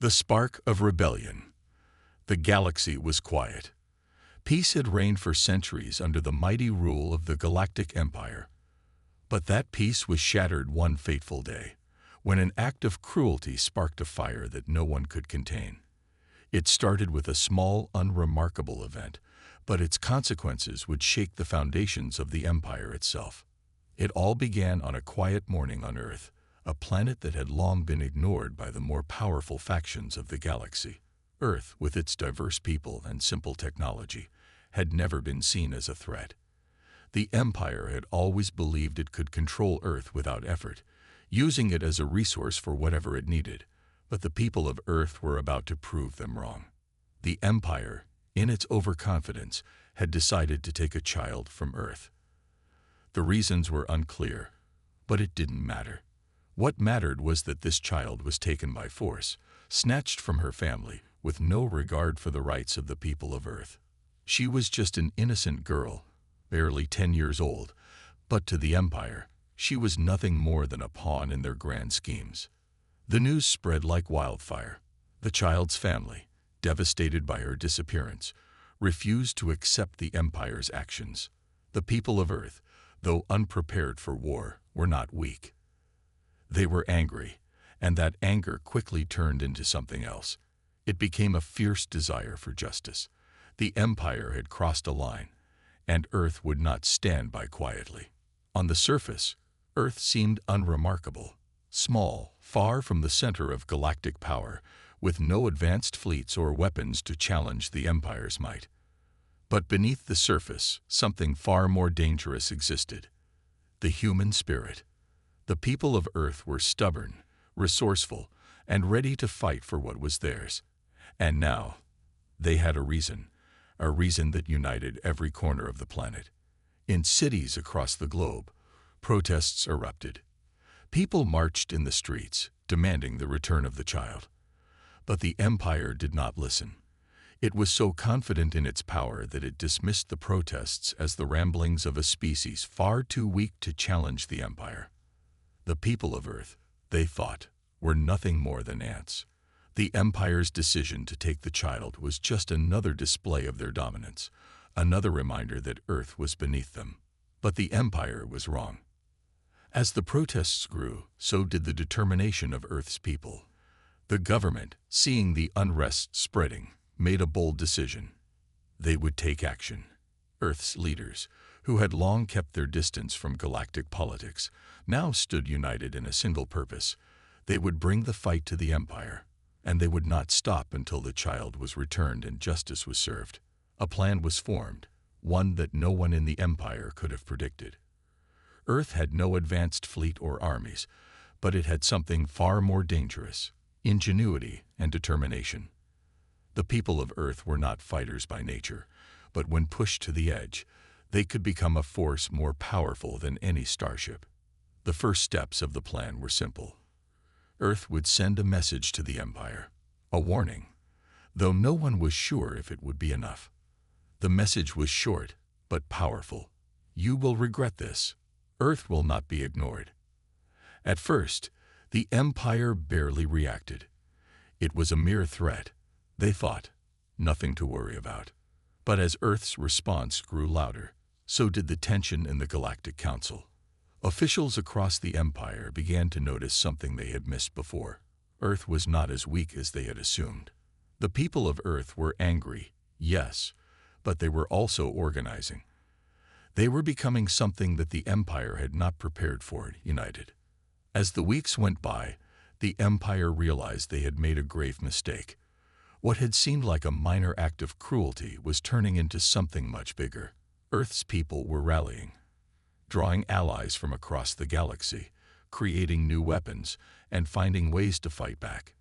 The spark of rebellion. The galaxy was quiet. Peace had reigned for centuries under the mighty rule of the Galactic Empire. But that peace was shattered one fateful day, when an act of cruelty sparked a fire that no one could contain. It started with a small, unremarkable event, but its consequences would shake the foundations of the Empire itself. It all began on a quiet morning on Earth, a planet that had long been ignored by the more powerful factions of the galaxy. Earth, with its diverse people and simple technology, had never been seen as a threat. The Empire had always believed it could control Earth without effort, using it as a resource for whatever it needed. But the people of Earth were about to prove them wrong. The Empire, in its overconfidence, had decided to take a child from Earth. The reasons were unclear, but it didn't matter. What mattered was that this child was taken by force, snatched from her family, with no regard for the rights of the people of Earth. She was just an innocent girl, barely 10 years old, but to the Empire, she was nothing more than a pawn in their grand schemes. The news spread like wildfire. The child's family, devastated by her disappearance, refused to accept the Empire's actions. The people of Earth, though unprepared for war, were not weak. They were angry, and that anger quickly turned into something else. It became a fierce desire for justice. The Empire had crossed a line, and Earth would not stand by quietly. On the surface, Earth seemed unremarkable, small, far from the center of galactic power, with no advanced fleets or weapons to challenge the Empire's might. But beneath the surface, something far more dangerous existed: the human spirit. The people of Earth were stubborn, resourceful, and ready to fight for what was theirs. And now, they had a reason that united every corner of the planet. In cities across the globe, protests erupted. People marched in the streets, demanding the return of the child. But the Empire did not listen. It was so confident in its power that it dismissed the protests as the ramblings of a species far too weak to challenge the Empire. The people of Earth, they thought, were nothing more than ants. The Empire's decision to take the child was just another display of their dominance, another reminder that Earth was beneath them. But the Empire was wrong. As the protests grew, so did the determination of Earth's people. The government, seeing the unrest spreading, made a bold decision. They would take action. Earth's leaders, who had long kept their distance from galactic politics, now stood united in a single purpose. They would bring the fight to the Empire, and they would not stop until the child was returned and justice was served. A plan was formed, one that no one in the Empire could have predicted. Earth had no advanced fleet or armies, but it had something far more dangerous: ingenuity and determination. The people of Earth were not fighters by nature, but when pushed to the edge, they could become a force more powerful than any starship. The first steps of the plan were simple. Earth would send a message to the Empire, a warning, though no one was sure if it would be enough. The message was short, but powerful. You will regret this. Earth will not be ignored. At first, the Empire barely reacted. It was a mere threat, they thought, nothing to worry about. But as Earth's response grew louder, so did the tension in the Galactic Council. Officials across the Empire began to notice something they had missed before. Earth was not as weak as they had assumed. The people of Earth were angry, yes, but they were also organizing. They were becoming something that the Empire had not prepared for, united. As the weeks went by, the Empire realized they had made a grave mistake. What had seemed like a minor act of cruelty was turning into something much bigger. Earth's people were rallying, drawing allies from across the galaxy, creating new weapons, and finding ways to fight back.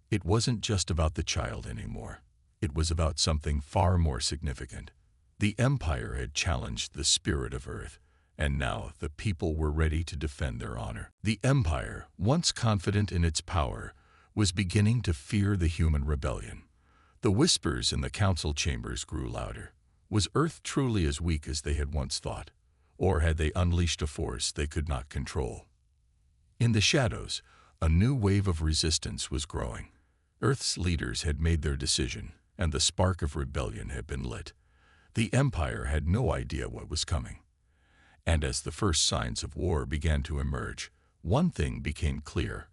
It wasn't just about the child anymore. It was about something far more significant. The Empire had challenged the spirit of Earth, and now the people were ready to defend their honor. The Empire, once confident in its power, was beginning to fear the human rebellion. The whispers in the council chambers grew louder. Was Earth truly as weak as they had once thought? Or had they unleashed a force they could not control? In the shadows, a new wave of resistance was growing. Earth's leaders had made their decision, and the spark of rebellion had been lit. The Empire had no idea what was coming. And as the first signs of war began to emerge, one thing became clear.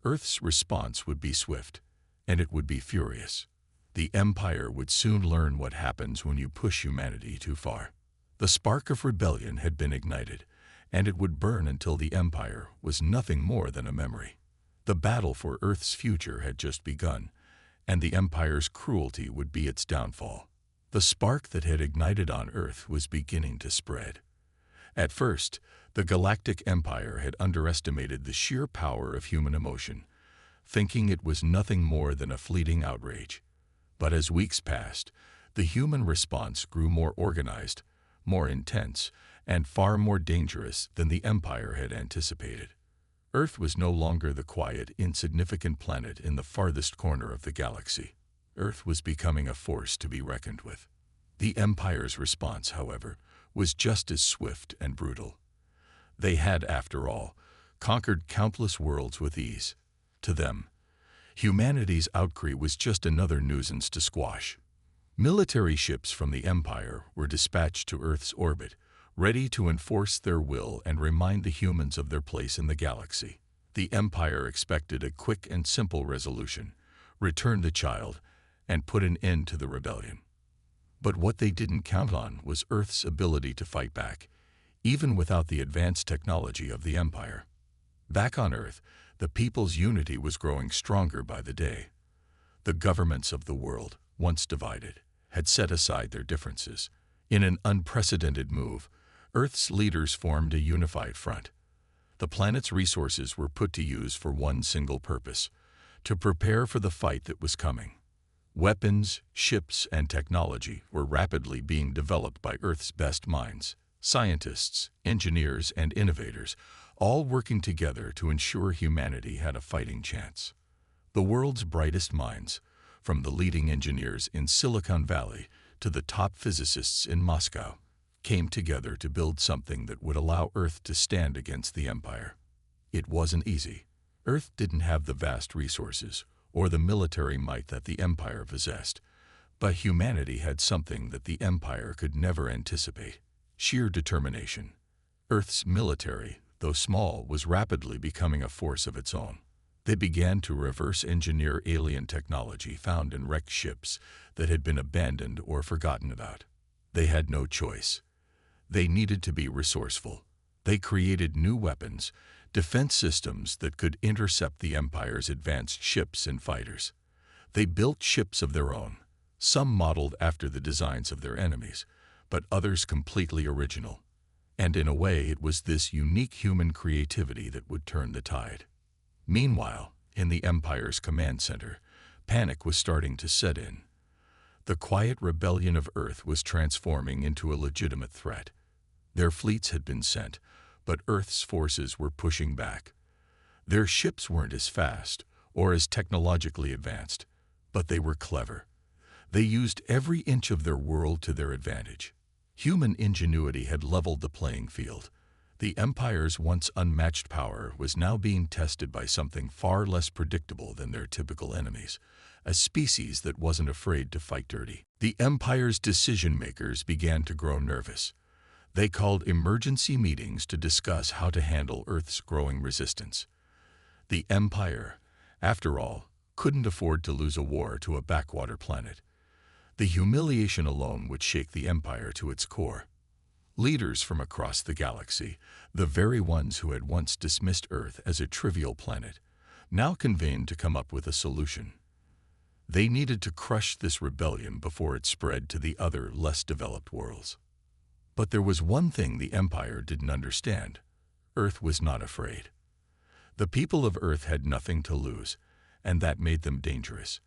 Earth's response would be swift, and it would be furious. The Empire would soon learn what happens when you push humanity too far. The spark of rebellion had been ignited, and it would burn until the Empire was nothing more than a memory. The battle for Earth's future had just begun, and the Empire's cruelty would be its downfall. The spark that had ignited on Earth was beginning to spread. At first, the Galactic Empire had underestimated the sheer power of human emotion, thinking it was nothing more than a fleeting outrage. But as weeks passed, the human response grew more organized, more intense, and far more dangerous than the Empire had anticipated. Earth was no longer the quiet, insignificant planet in the farthest corner of the galaxy. Earth was becoming a force to be reckoned with. The Empire's response, however, was just as swift and brutal. They had, after all, conquered countless worlds with ease. To them, humanity's outcry was just another nuisance to squash. Military ships from the Empire were dispatched to Earth's orbit, ready to enforce their will and remind the humans of their place in the galaxy. The Empire expected a quick and simple resolution: return the child and put an end to the rebellion. But what they didn't count on was Earth's ability to fight back, even without the advanced technology of the Empire. Back on Earth, the people's unity was growing stronger by the day. The governments of the world, once divided, had set aside their differences. In an unprecedented move, Earth's leaders formed a unified front. The planet's resources were put to use for one single purpose: to prepare for the fight that was coming. Weapons, ships, and technology were rapidly being developed by Earth's best minds, scientists, engineers, and innovators, all working together to ensure humanity had a fighting chance. The world's brightest minds, from the leading engineers in Silicon Valley to the top physicists in Moscow, came together to build something that would allow Earth to stand against the Empire. It wasn't easy. Earth didn't have the vast resources or the military might that the Empire possessed, but humanity had something that the Empire could never anticipate: sheer determination. Earth's military, though small, was rapidly becoming a force of its own. They began to reverse engineer alien technology found in wrecked ships that had been abandoned or forgotten about. They had no choice. They needed to be resourceful. They created new weapons, defense systems that could intercept the Empire's advanced ships and fighters. They built ships of their own, some modeled after the designs of their enemies, but others completely original. And in a way, it was this unique human creativity that would turn the tide. Meanwhile, in the Empire's command center, panic was starting to set in. The quiet rebellion of Earth was transforming into a legitimate threat. Their fleets had been sent, but Earth's forces were pushing back. Their ships weren't as fast or as technologically advanced, but they were clever. They used every inch of their world to their advantage. Human ingenuity had leveled the playing field. The Empire's once unmatched power was now being tested by something far less predictable than their typical enemies: a species that wasn't afraid to fight dirty. The Empire's decision-makers began to grow nervous. They called emergency meetings to discuss how to handle Earth's growing resistance. The Empire, after all, couldn't afford to lose a war to a backwater planet. The humiliation alone would shake the Empire to its core. Leaders from across the galaxy, the very ones who had once dismissed Earth as a trivial planet, now convened to come up with a solution. They needed to crush this rebellion before it spread to the other, less developed worlds. But there was one thing the Empire didn't understand: Earth was not afraid. The people of Earth had nothing to lose, and that made them dangerous.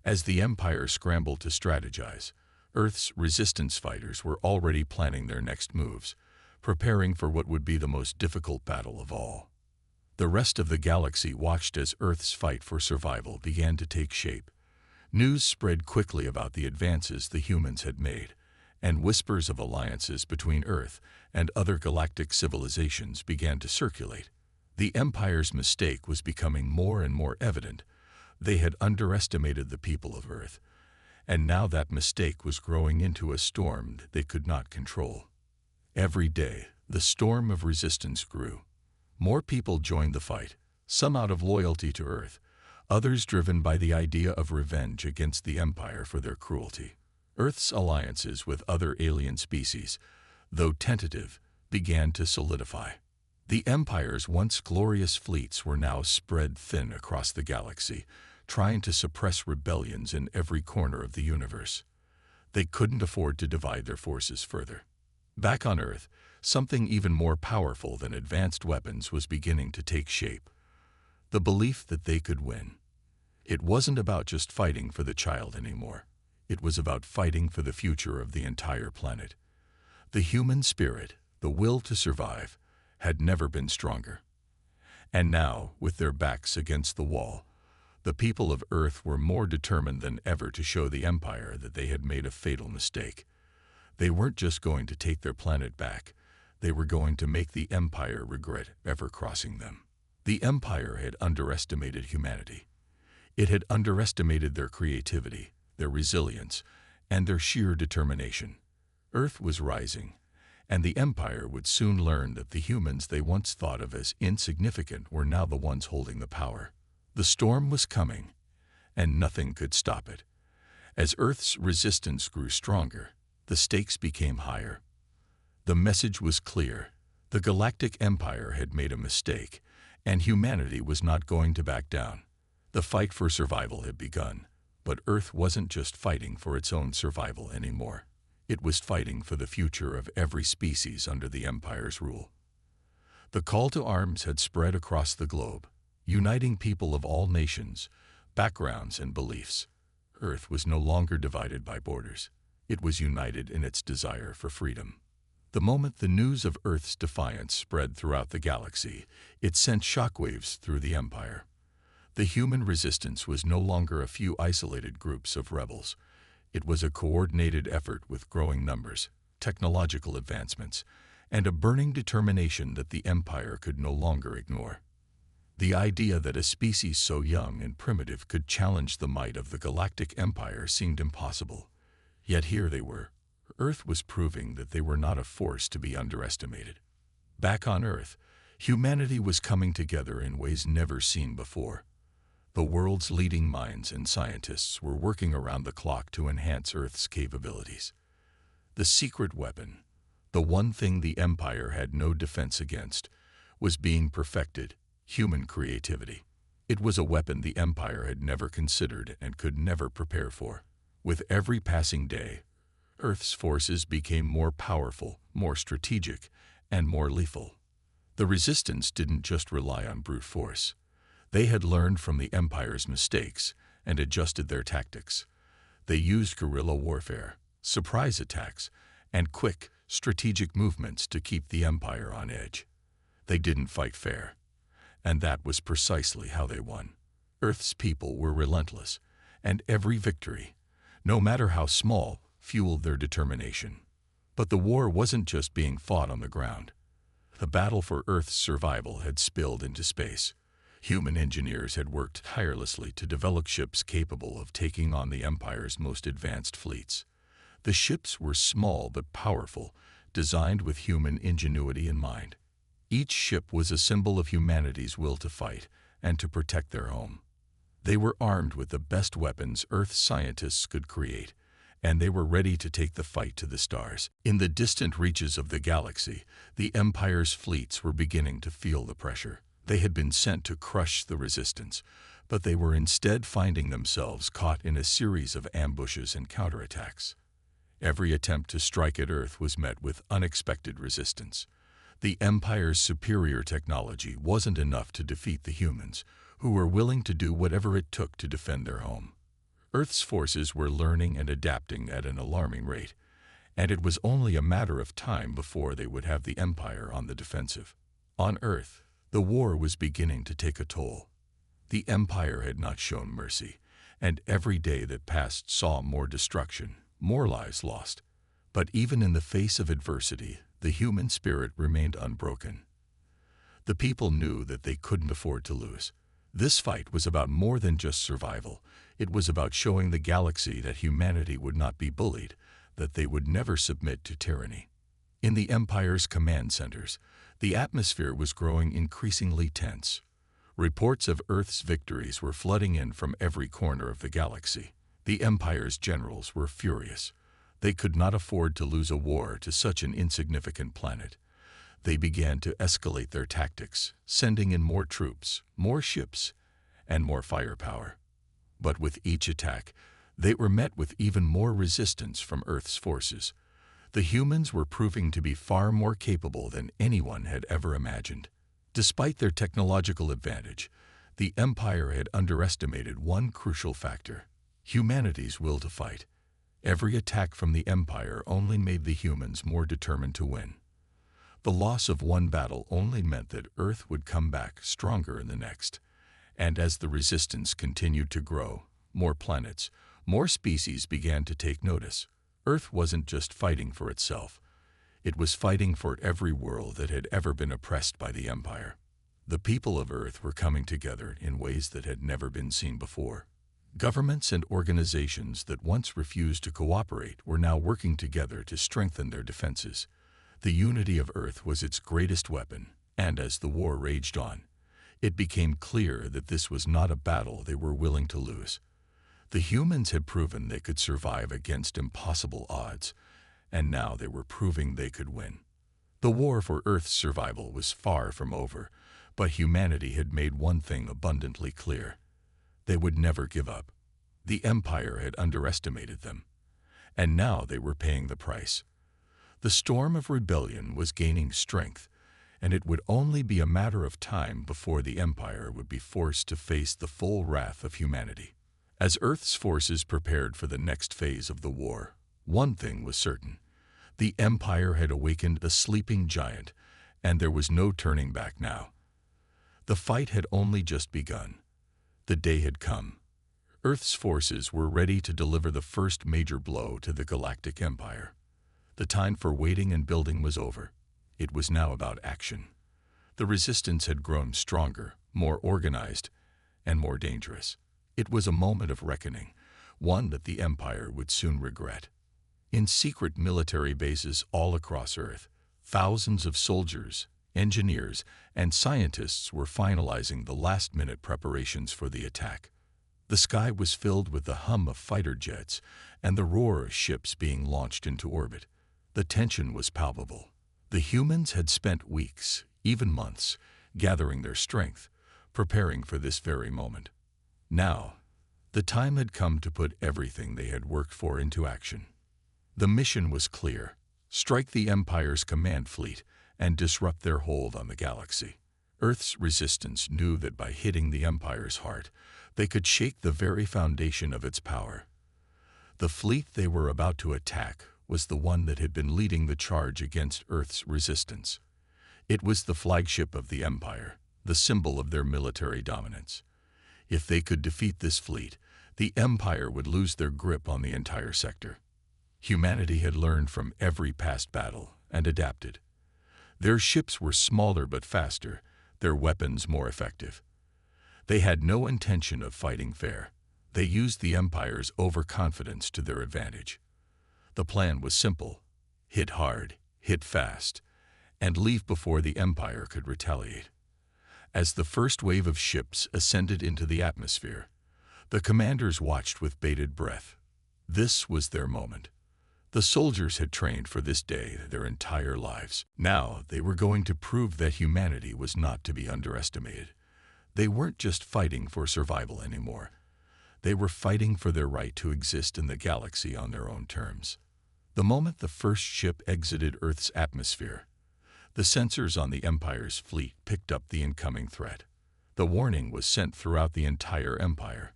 As the Empire scrambled to strategize, Earth's resistance fighters were already planning their next moves, preparing for what would be the most difficult battle of all. The rest of the galaxy watched as Earth's fight for survival began to take shape. News spread quickly about the advances the humans had made, and whispers of alliances between Earth and other galactic civilizations began to circulate. The Empire's mistake was becoming more and more evident. They had underestimated the people of Earth, and now that mistake was growing into a storm that they could not control. Every day, the storm of resistance grew. More people joined the fight, some out of loyalty to Earth, others driven by the idea of revenge against the Empire for their cruelty. Earth's alliances with other alien species, though tentative, began to solidify. The Empire's once glorious fleets were now spread thin across the galaxy, trying to suppress rebellions in every corner of the universe. They couldn't afford to divide their forces further. Back on Earth, something even more powerful than advanced weapons was beginning to take shape. The belief that they could win. It wasn't about just fighting for the child anymore. It was about fighting for the future of the entire planet. The human spirit, the will to survive, had never been stronger. And now, with their backs against the wall, the people of Earth were more determined than ever to show the Empire that they had made a fatal mistake. They weren't just going to take their planet back, they were going to make the Empire regret ever crossing them. The Empire had underestimated humanity. It had underestimated their creativity, their resilience, and their sheer determination. Earth was rising, and the Empire would soon learn that the humans they once thought of as insignificant were now the ones holding the power. The storm was coming, and nothing could stop it. As Earth's resistance grew stronger, the stakes became higher. The message was clear. The Galactic Empire had made a mistake, and humanity was not going to back down. The fight for survival had begun, but Earth wasn't just fighting for its own survival anymore. It was fighting for the future of every species under the Empire's rule. The call to arms had spread across the globe, uniting people of all nations, backgrounds, and beliefs. Earth was no longer divided by borders. It was united in its desire for freedom. The moment the news of Earth's defiance spread throughout the galaxy, it sent shockwaves through the Empire. The human resistance was no longer a few isolated groups of rebels. It was a coordinated effort with growing numbers, technological advancements, and a burning determination that the Empire could no longer ignore. The idea that a species so young and primitive could challenge the might of the Galactic Empire seemed impossible. Yet here they were. Earth was proving that they were not a force to be underestimated. Back on Earth, humanity was coming together in ways never seen before. The world's leading minds and scientists were working around the clock to enhance Earth's capabilities. The secret weapon, the one thing the Empire had no defense against, was being perfected: human creativity. It was a weapon the Empire had never considered and could never prepare for. With every passing day, Earth's forces became more powerful, more strategic, and more lethal. The resistance didn't just rely on brute force. They had learned from the Empire's mistakes and adjusted their tactics. They used guerrilla warfare, surprise attacks, and quick, strategic movements to keep the Empire on edge. They didn't fight fair, and that was precisely how they won. Earth's people were relentless, and every victory, no matter how small, fueled their determination. But the war wasn't just being fought on the ground. The battle for Earth's survival had spilled into space. Human engineers had worked tirelessly to develop ships capable of taking on the Empire's most advanced fleets. The ships were small but powerful, designed with human ingenuity in mind. Each ship was a symbol of humanity's will to fight and to protect their home. They were armed with the best weapons Earth scientists could create, and they were ready to take the fight to the stars. In the distant reaches of the galaxy, the Empire's fleets were beginning to feel the pressure. They had been sent to crush the resistance, but they were instead finding themselves caught in a series of ambushes and counterattacks. Every attempt to strike at Earth was met with unexpected resistance. The Empire's superior technology wasn't enough to defeat the humans, who were willing to do whatever it took to defend their home. Earth's forces were learning and adapting at an alarming rate, and it was only a matter of time before they would have the Empire on the defensive. On Earth, the war was beginning to take a toll. The Empire had not shown mercy, and every day that passed saw more destruction, more lives lost. But even in the face of adversity, the human spirit remained unbroken. The people knew that they couldn't afford to lose. This fight was about more than just survival. It was about showing the galaxy that humanity would not be bullied, that they would never submit to tyranny. In the Empire's command centers, the atmosphere was growing increasingly tense. Reports of Earth's victories were flooding in from every corner of the galaxy. The Empire's generals were furious. They could not afford to lose a war to such an insignificant planet. They began to escalate their tactics, sending in more troops, more ships, and more firepower. But with each attack, they were met with even more resistance from Earth's forces. The humans were proving to be far more capable than anyone had ever imagined. Despite their technological advantage, the Empire had underestimated one crucial factor: humanity's will to fight. Every attack from the Empire only made the humans more determined to win. The loss of one battle only meant that Earth would come back stronger in the next. And as the resistance continued to grow, more planets, more species began to take notice. Earth wasn't just fighting for itself. It was fighting for every world that had ever been oppressed by the Empire. The people of Earth were coming together in ways that had never been seen before. Governments and organizations that once refused to cooperate were now working together to strengthen their defenses. The unity of Earth was its greatest weapon, and as the war raged on, it became clear that this was not a battle they were willing to lose. The humans had proven they could survive against impossible odds, and now they were proving they could win. The war for Earth's survival was far from over, but humanity had made one thing abundantly clear: they would never give up. The Empire had underestimated them, and now they were paying the price. The storm of rebellion was gaining strength, and it would only be a matter of time before the Empire would be forced to face the full wrath of humanity. As Earth's forces prepared for the next phase of the war, one thing was certain: the Empire had awakened a sleeping giant, and there was no turning back now. The fight had only just begun. The day had come. Earth's forces were ready to deliver the first major blow to the Galactic Empire. The time for waiting and building was over. It was now about action. The resistance had grown stronger, more organized, and more dangerous. It was a moment of reckoning, one that the Empire would soon regret. In secret military bases all across Earth, thousands of soldiers, engineers, and scientists were finalizing the last-minute preparations for the attack. The sky was filled with the hum of fighter jets and the roar of ships being launched into orbit. The tension was palpable. The humans had spent weeks, even months, gathering their strength, preparing for this very moment. Now, the time had come to put everything they had worked for into action. The mission was clear: strike the Empire's command fleet and disrupt their hold on the galaxy. Earth's resistance knew that by hitting the Empire's heart, they could shake the very foundation of its power. The fleet they were about to attack was the one that had been leading the charge against Earth's resistance. It was the flagship of the Empire, the symbol of their military dominance. If they could defeat this fleet, the Empire would lose their grip on the entire sector. Humanity had learned from every past battle and adapted. Their ships were smaller but faster, their weapons more effective. They had no intention of fighting fair. They used the Empire's overconfidence to their advantage. The plan was simple: hit hard, hit fast, and leave before the Empire could retaliate. As the first wave of ships ascended into the atmosphere, the commanders watched with bated breath. This was their moment. The soldiers had trained for this day their entire lives. Now they were going to prove that humanity was not to be underestimated. They weren't just fighting for survival anymore. They were fighting for their right to exist in the galaxy on their own terms. The moment the first ship exited Earth's atmosphere, the sensors on the Empire's fleet picked up the incoming threat. The warning was sent throughout the entire Empire.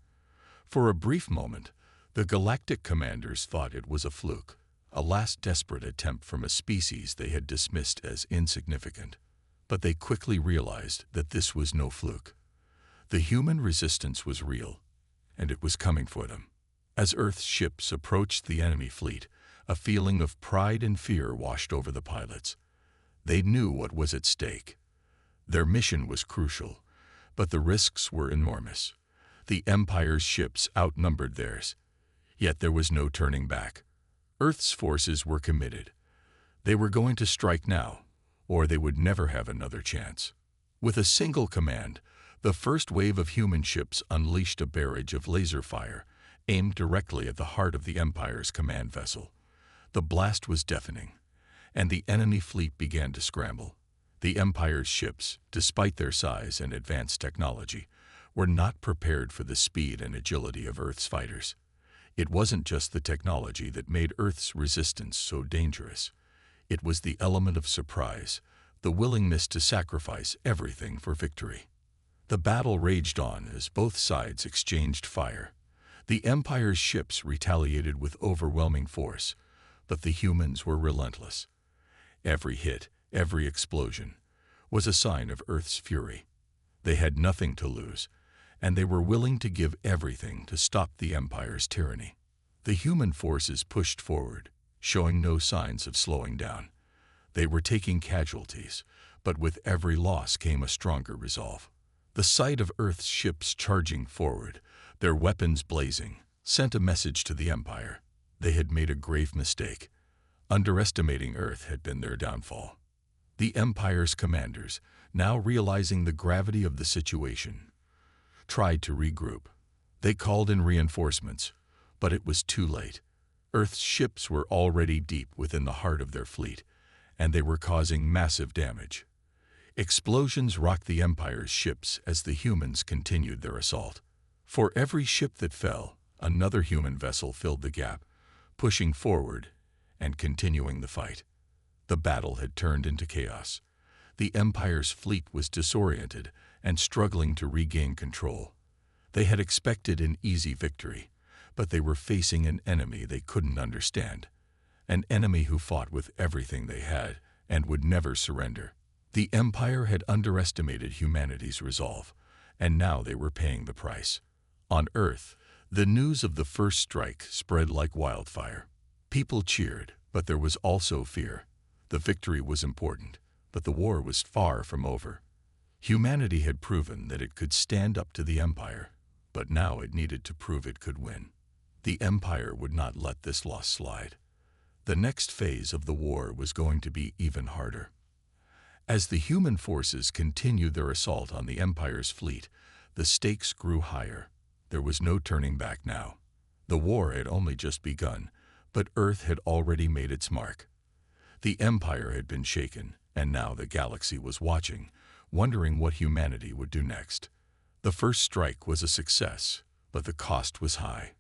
For a brief moment, the galactic commanders thought it was a fluke, a last desperate attempt from a species they had dismissed as insignificant. But they quickly realized that this was no fluke. The human resistance was real, and it was coming for them. As Earth's ships approached the enemy fleet, a feeling of pride and fear washed over the pilots. They knew what was at stake. Their mission was crucial, But the risks were enormous. The Empire's ships outnumbered theirs. Yet there was no turning back. Earth's forces were committed. They were going to strike now, or they would never have another chance. With a single command, the first wave of human ships unleashed a barrage of laser fire, aimed directly at the heart of the Empire's command vessel. The blast was deafening, and the enemy fleet began to scramble. The Empire's ships, despite their size and advanced technology, were not prepared for the speed and agility of Earth's fighters. It wasn't just the technology that made Earth's resistance so dangerous. It was the element of surprise, the willingness to sacrifice everything for victory. The battle raged on as both sides exchanged fire. The Empire's ships retaliated with overwhelming force, but the humans were relentless. Every hit, every explosion, was a sign of Earth's fury. They had nothing to lose, and they were willing to give everything to stop the Empire's tyranny. The human forces pushed forward, showing no signs of slowing down. They were taking casualties, but with every loss came a stronger resolve. The sight of Earth's ships charging forward, their weapons blazing, sent a message to the Empire. They had made a grave mistake. Underestimating Earth had been their downfall. The Empire's commanders, now realizing the gravity of the situation, tried to regroup. They called in reinforcements, but it was too late. Earth's ships were already deep within the heart of their fleet, and they were causing massive damage. Explosions rocked the Empire's ships as the humans continued their assault. For every ship that fell, another human vessel filled the gap, pushing forward and continuing the fight. The battle had turned into chaos. The Empire's fleet was disoriented and struggling to regain control. They had expected an easy victory, but they were facing an enemy they couldn't understand, an enemy who fought with everything they had and would never surrender. The Empire had underestimated humanity's resolve, and now they were paying the price. On Earth, the news of the first strike spread like wildfire. People cheered, but there was also fear. The victory was important, but the war was far from over. Humanity had proven that it could stand up to the Empire, but now it needed to prove it could win. The Empire would not let this loss slide. The next phase of the war was going to be even harder. As the human forces continued their assault on the Empire's fleet, the stakes grew higher. There was no turning back now. The war had only just begun, but Earth had already made its mark. The Empire had been shaken, and now the galaxy was watching, wondering what humanity would do next. The first strike was a success, but the cost was high.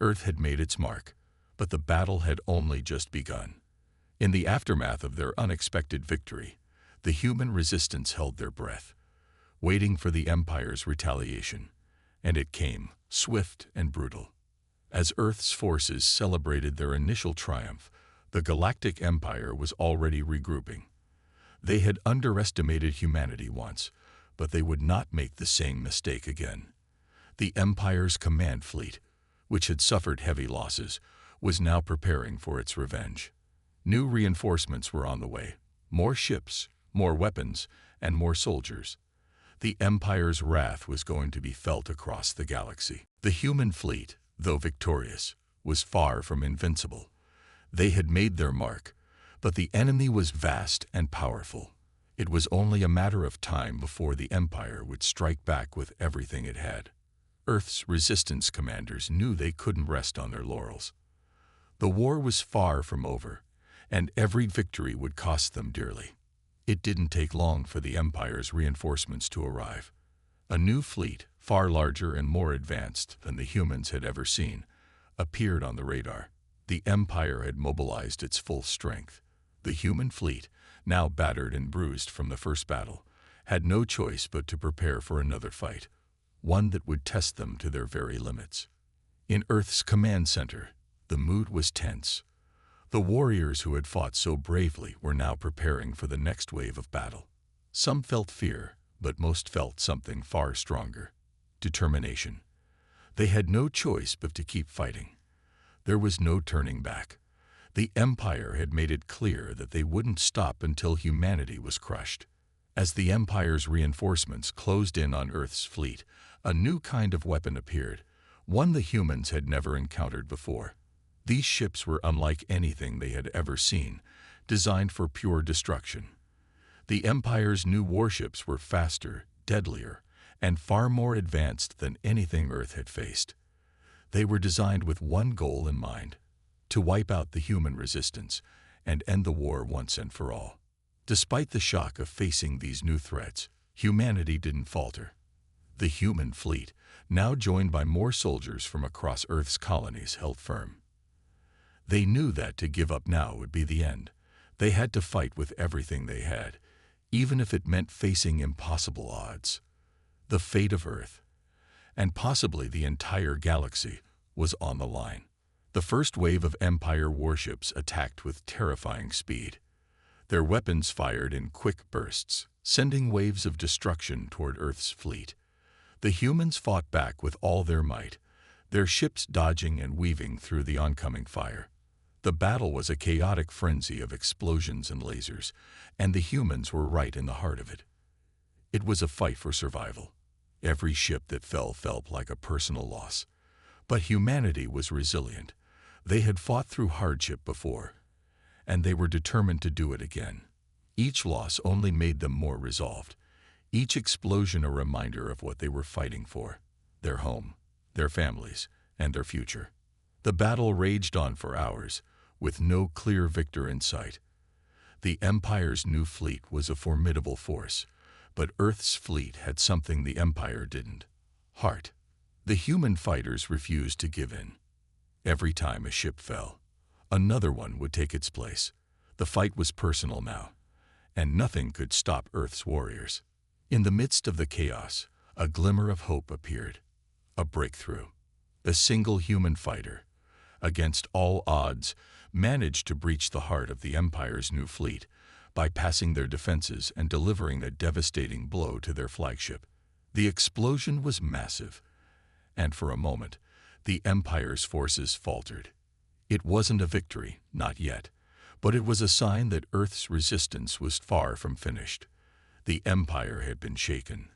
Earth had made its mark, but the battle had only just begun. In the aftermath of their unexpected victory, the human resistance held their breath, waiting for the Empire's retaliation, and it came, swift and brutal. As Earth's forces celebrated their initial triumph, the Galactic Empire was already regrouping. They had underestimated humanity once, but they would not make the same mistake again. The Empire's command fleet, which had suffered heavy losses, was now preparing for its revenge. New reinforcements were on the way, more ships, more weapons, and more soldiers. The Empire's wrath was going to be felt across the galaxy. The human fleet, though victorious, was far from invincible. They had made their mark, but the enemy was vast and powerful. It was only a matter of time before the Empire would strike back with everything it had. Earth's resistance commanders knew they couldn't rest on their laurels. The war was far from over, and every victory would cost them dearly. It didn't take long for the Empire's reinforcements to arrive. A new fleet, far larger and more advanced than the humans had ever seen, appeared on the radar. The Empire had mobilized its full strength. The human fleet, now battered and bruised from the first battle, had no choice but to prepare for another fight, one that would test them to their very limits. In Earth's command center, the mood was tense. The warriors who had fought so bravely were now preparing for the next wave of battle. Some felt fear, but most felt something far stronger: determination. They had no choice but to keep fighting. There was no turning back. The Empire had made it clear that they wouldn't stop until humanity was crushed. As the Empire's reinforcements closed in on Earth's fleet, a new kind of weapon appeared, one the humans had never encountered before. These ships were unlike anything they had ever seen, designed for pure destruction. The Empire's new warships were faster, deadlier, and far more advanced than anything Earth had faced. They were designed with one goal in mind: to wipe out the human resistance and end the war once and for all. Despite the shock of facing these new threats, humanity didn't falter. The human fleet, now joined by more soldiers from across Earth's colonies, held firm. They knew that to give up now would be the end. They had to fight with everything they had, even if it meant facing impossible odds. The fate of Earth, and possibly the entire galaxy, was on the line. The first wave of Empire warships attacked with terrifying speed. Their weapons fired in quick bursts, sending waves of destruction toward Earth's fleet. The humans fought back with all their might, their ships dodging and weaving through the oncoming fire. The battle was a chaotic frenzy of explosions and lasers, and the humans were right in the heart of it. It was a fight for survival. Every ship that fell felt like a personal loss. But humanity was resilient. They had fought through hardship before, and they were determined to do it again. Each loss only made them more resolved. Each explosion a reminder of what they were fighting for: their home, their families, and their future. The battle raged on for hours, with no clear victor in sight. The Empire's new fleet was a formidable force, but Earth's fleet had something the Empire didn't: heart. The human fighters refused to give in. Every time a ship fell, another one would take its place. The fight was personal now, and nothing could stop Earth's warriors. In the midst of the chaos, a glimmer of hope appeared. A breakthrough. A single human fighter, against all odds, managed to breach the heart of the Empire's new fleet, bypassing their defenses and delivering a devastating blow to their flagship. The explosion was massive, and for a moment, the Empire's forces faltered. It wasn't a victory, not yet, but it was a sign that Earth's resistance was far from finished. The Empire had been shaken.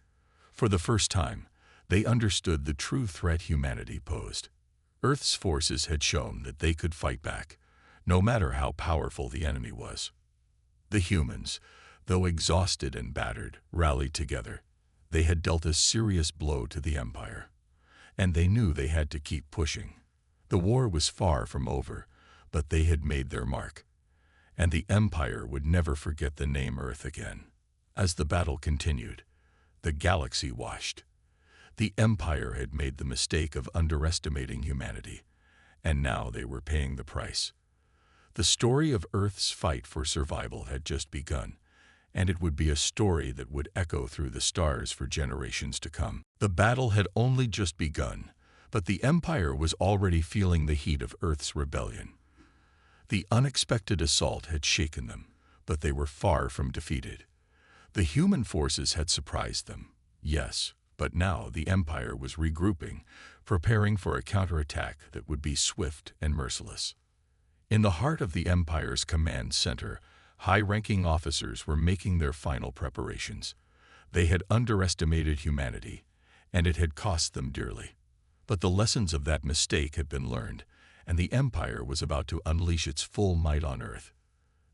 For the first time, they understood the true threat humanity posed. Earth's forces had shown that they could fight back, no matter how powerful the enemy was. The humans, though exhausted and battered, rallied together. They had dealt a serious blow to the Empire, and they knew they had to keep pushing. The war was far from over, but they had made their mark, and the Empire would never forget the name Earth again. As the battle continued, the galaxy watched. The Empire had made the mistake of underestimating humanity, and now they were paying the price. The story of Earth's fight for survival had just begun, and it would be a story that would echo through the stars for generations to come. The battle had only just begun, but the Empire was already feeling the heat of Earth's rebellion. The unexpected assault had shaken them, but they were far from defeated. The human forces had surprised them, yes, but now the Empire was regrouping, preparing for a counterattack that would be swift and merciless. In the heart of the Empire's command center, high-ranking officers were making their final preparations. They had underestimated humanity, and it had cost them dearly. But the lessons of that mistake had been learned, and the Empire was about to unleash its full might on Earth.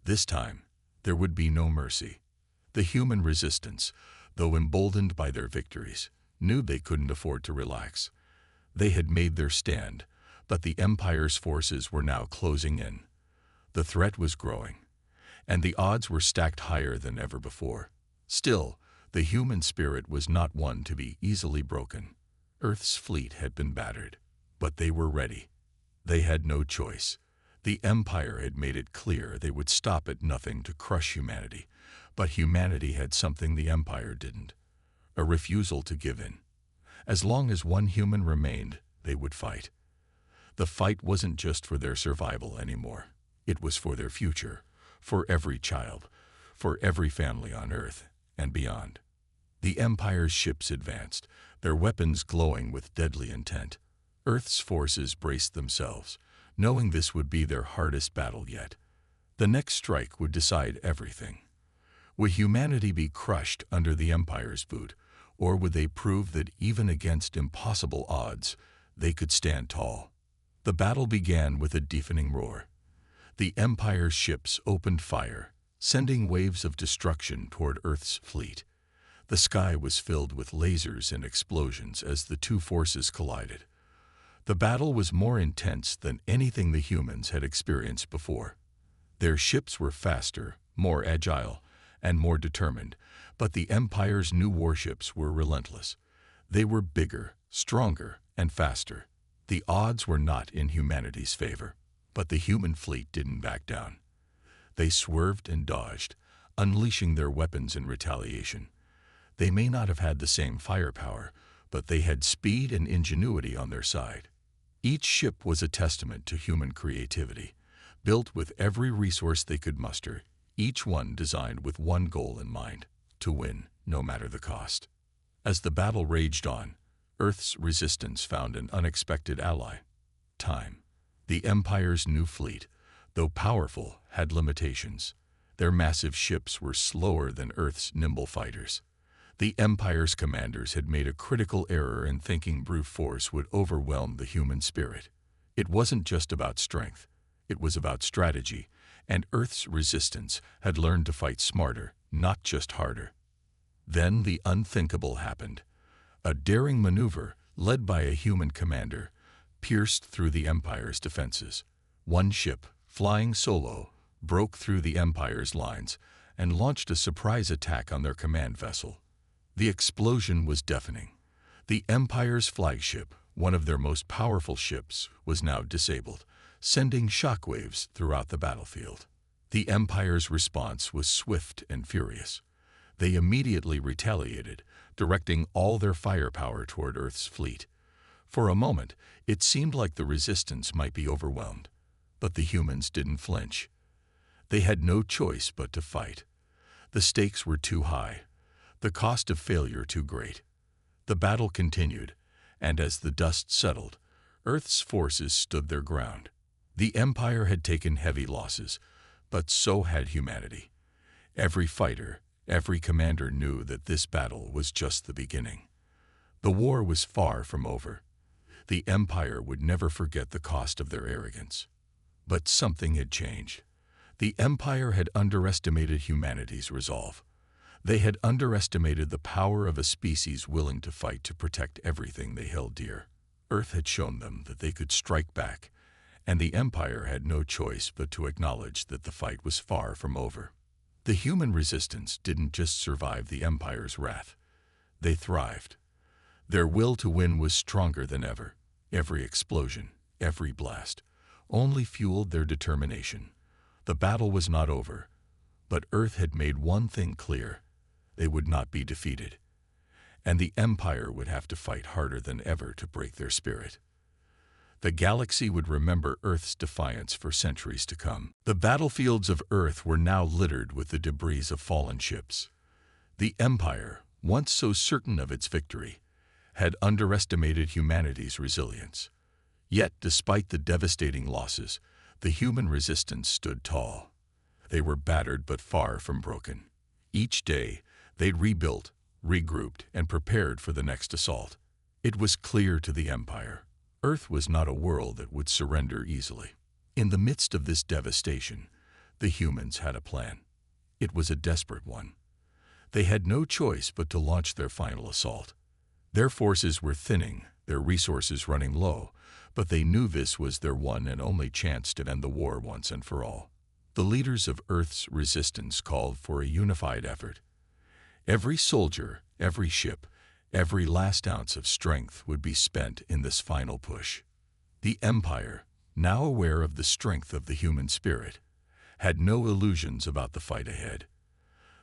This time, there would be no mercy. The human resistance, though emboldened by their victories, knew they couldn't afford to relax. They had made their stand, but the Empire's forces were now closing in. The threat was growing, and the odds were stacked higher than ever before. Still, the human spirit was not one to be easily broken. Earth's fleet had been battered, but they were ready. They had no choice. The Empire had made it clear they would stop at nothing to crush humanity, but humanity had something the Empire didn't: a refusal to give in. As long as one human remained, they would fight. The fight wasn't just for their survival anymore. It was for their future, for every child, for every family on Earth and beyond. The Empire's ships advanced, their weapons glowing with deadly intent. Earth's forces braced themselves, knowing this would be their hardest battle yet. The next strike would decide everything. Would humanity be crushed under the Empire's boot, or would they prove that even against impossible odds, they could stand tall? The battle began with a deafening roar. The Empire's ships opened fire, sending waves of destruction toward Earth's fleet. The sky was filled with lasers and explosions as the two forces collided. The battle was more intense than anything the humans had experienced before. Their ships were faster, more agile, and more determined, but the Empire's new warships were relentless. They were bigger, stronger, and faster. The odds were not in humanity's favor, but the human fleet didn't back down. They swerved and dodged, unleashing their weapons in retaliation. They may not have had the same firepower, but they had speed and ingenuity on their side. Each ship was a testament to human creativity, built with every resource they could muster, each one designed with one goal in mind: to win, no matter the cost. As the battle raged on, Earth's resistance found an unexpected ally: time. The Empire's new fleet, though powerful, had limitations. Their massive ships were slower than Earth's nimble fighters. The Empire's commanders had made a critical error in thinking brute force would overwhelm the human spirit. It wasn't just about strength, it was about strategy, and Earth's resistance had learned to fight smarter, not just harder. Then the unthinkable happened. A daring maneuver, led by a human commander, pierced through the Empire's defenses. One ship, flying solo, broke through the Empire's lines and launched a surprise attack on their command vessel. The explosion was deafening. The Empire's flagship, one of their most powerful ships, was now disabled, sending shockwaves throughout the battlefield. The Empire's response was swift and furious. They immediately retaliated, directing all their firepower toward Earth's fleet. For a moment, it seemed like the resistance might be overwhelmed, but the humans didn't flinch. They had no choice but to fight. The stakes were too high, the cost of failure too great. The battle continued, and as the dust settled, Earth's forces stood their ground. The Empire had taken heavy losses, but so had humanity. Every fighter, every commander knew that this battle was just the beginning. The war was far from over. The Empire would never forget the cost of their arrogance. But something had changed. The Empire had underestimated humanity's resolve. They had underestimated the power of a species willing to fight to protect everything they held dear. Earth had shown them that they could strike back, and the Empire had no choice but to acknowledge that the fight was far from over. The human resistance didn't just survive the Empire's wrath. They thrived. Their will to win was stronger than ever. Every explosion, every blast, only fueled their determination. The battle was not over, but Earth had made one thing clear: they would not be defeated. And the Empire would have to fight harder than ever to break their spirit. The galaxy would remember Earth's defiance for centuries to come. The battlefields of Earth were now littered with the debris of fallen ships. The Empire, once so certain of its victory, had underestimated humanity's resilience. Yet, despite the devastating losses, the human resistance stood tall. They were battered but far from broken. Each day, they'd rebuilt, regrouped, and prepared for the next assault. It was clear to the Empire: Earth was not a world that would surrender easily. In the midst of this devastation, the humans had a plan. It was a desperate one. They had no choice but to launch their final assault. Their forces were thinning, their resources running low, but they knew this was their one and only chance to end the war once and for all. The leaders of Earth's resistance called for a unified effort. Every soldier, every ship, every last ounce of strength would be spent in this final push. The Empire, now aware of the strength of the human spirit, had no illusions about the fight ahead.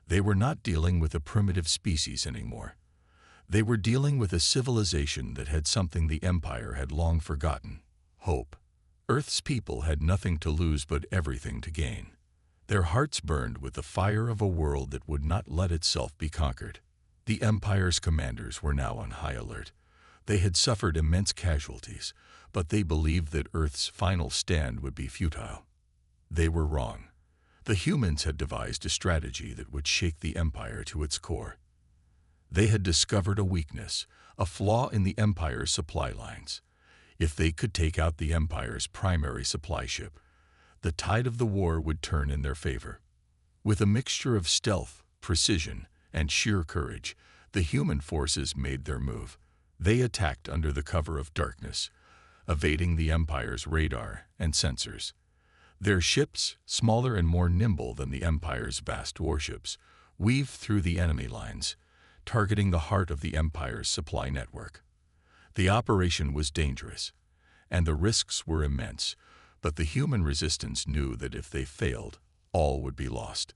They were not dealing with a primitive species anymore. They were dealing with a civilization that had something the Empire had long forgotten: hope. Earth's people had nothing to lose but everything to gain. Their hearts burned with the fire of a world that would not let itself be conquered. The Empire's commanders were now on high alert. They had suffered immense casualties, but they believed that Earth's final stand would be futile. They were wrong. The humans had devised a strategy that would shake the Empire to its core. They had discovered a weakness, a flaw in the Empire's supply lines. If they could take out the Empire's primary supply ship, the tide of the war would turn in their favor. With a mixture of stealth, precision, and sheer courage, the human forces made their move. They attacked under the cover of darkness, evading the Empire's radar and sensors. Their ships, smaller and more nimble than the Empire's vast warships, weaved through the enemy lines, targeting the heart of the Empire's supply network. The operation was dangerous, and the risks were immense, but the human resistance knew that if they failed, all would be lost.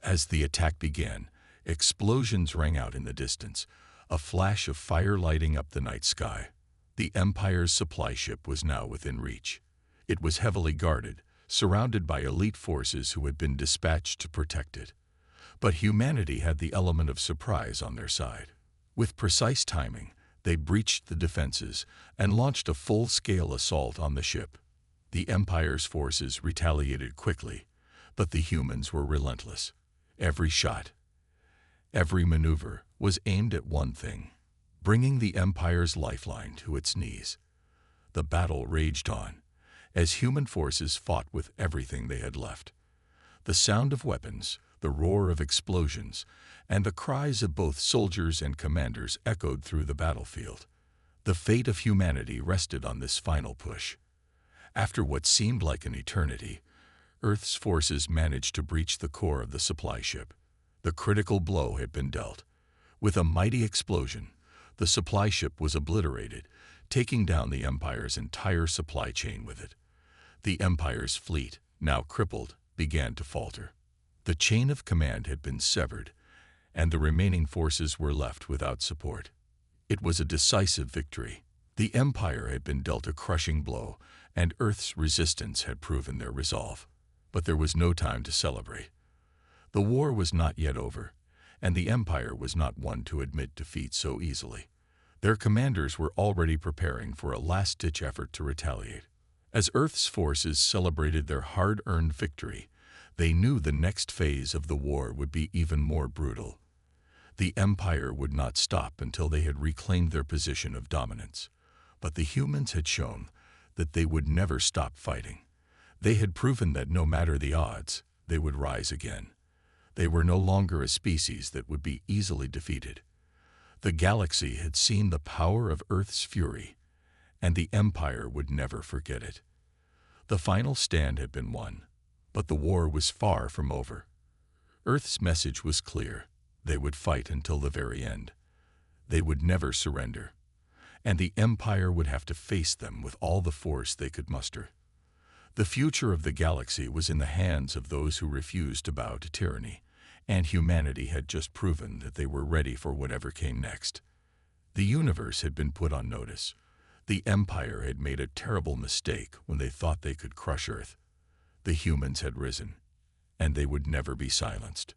As the attack began, explosions rang out in the distance, a flash of fire lighting up the night sky. The Empire's supply ship was now within reach. It was heavily guarded, surrounded by elite forces who had been dispatched to protect it. But humanity had the element of surprise on their side. With precise timing, they breached the defenses and launched a full-scale assault on the ship. The Empire's forces retaliated quickly, but the humans were relentless. Every shot, every maneuver was aimed at one thing: bringing the Empire's lifeline to its knees. The battle raged on, as human forces fought with everything they had left. The sound of weapons, the roar of explosions, and the cries of both soldiers and commanders echoed through the battlefield. The fate of humanity rested on this final push. After what seemed like an eternity, Earth's forces managed to breach the core of the supply ship. The critical blow had been dealt. With a mighty explosion, the supply ship was obliterated, taking down the Empire's entire supply chain with it. The Empire's fleet, now crippled, began to falter. The chain of command had been severed, and the remaining forces were left without support. It was a decisive victory. The Empire had been dealt a crushing blow, and Earth's resistance had proven their resolve. But there was no time to celebrate. The war was not yet over, and the Empire was not one to admit defeat so easily. Their commanders were already preparing for a last-ditch effort to retaliate. As Earth's forces celebrated their hard-earned victory, they knew the next phase of the war would be even more brutal. The Empire would not stop until they had reclaimed their position of dominance. But the humans had shown that they would never stop fighting. They had proven that no matter the odds, they would rise again. They were no longer a species that would be easily defeated. The galaxy had seen the power of Earth's fury, and the Empire would never forget it. The final stand had been won, but the war was far from over. Earth's message was clear: they would fight until the very end. They would never surrender, and the Empire would have to face them with all the force they could muster. The future of the galaxy was in the hands of those who refused to bow to tyranny, and humanity had just proven that they were ready for whatever came next. The universe had been put on notice. The Empire had made a terrible mistake when they thought they could crush Earth. The humans had risen, and they would never be silenced.